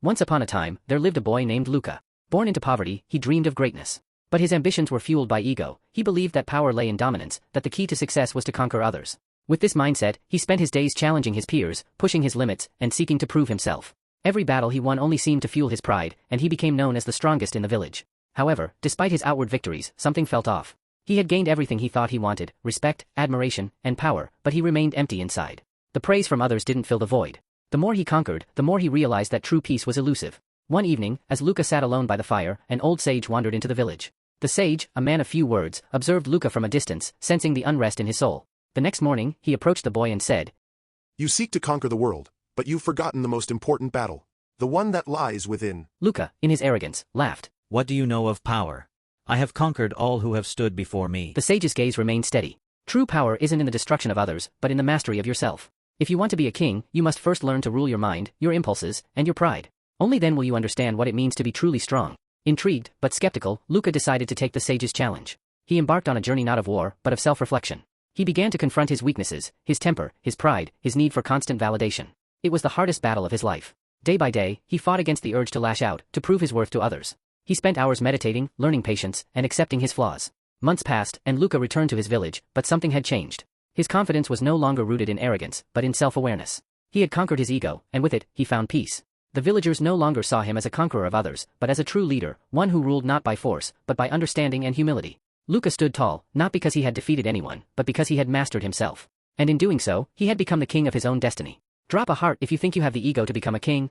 Once upon a time, there lived a boy named Luca. Born into poverty, he dreamed of greatness. But his ambitions were fueled by ego. He believed that power lay in dominance, that the key to success was to conquer others. With this mindset, he spent his days challenging his peers, pushing his limits, and seeking to prove himself. Every battle he won only seemed to fuel his pride, and he became known as the strongest in the village. However, despite his outward victories, something felt off. He had gained everything he thought he wanted, respect, admiration, and power, but he remained empty inside. The praise from others didn't fill the void. The more he conquered, the more he realized that true peace was elusive. One evening, as Luca sat alone by the fire, an old sage wandered into the village. The sage, a man of few words, observed Luca from a distance, sensing the unrest in his soul. The next morning, he approached the boy and said, "You seek to conquer the world, but you've forgotten the most important battle. The one that lies within." Luca, in his arrogance, laughed. "What do you know of power? I have conquered all who have stood before me." The sage's gaze remained steady. True power isn't in the destruction of others, but in the mastery of yourself. If you want to be a king, you must first learn to rule your mind, your impulses, and your pride. Only then will you understand what it means to be truly strong. Intrigued, but skeptical, Luca decided to take the sage's challenge. He embarked on a journey not of war, but of self-reflection. He began to confront his weaknesses, his temper, his pride, his need for constant validation. It was the hardest battle of his life. Day by day, he fought against the urge to lash out, to prove his worth to others. He spent hours meditating, learning patience, and accepting his flaws. Months passed, and Luca returned to his village, but something had changed. His confidence was no longer rooted in arrogance, but in self-awareness. He had conquered his ego, and with it, he found peace. The villagers no longer saw him as a conqueror of others, but as a true leader, one who ruled not by force, but by understanding and humility. Luca stood tall, not because he had defeated anyone, but because he had mastered himself. And in doing so, he had become the king of his own destiny. Drop a heart if you think you have the ego to become a king,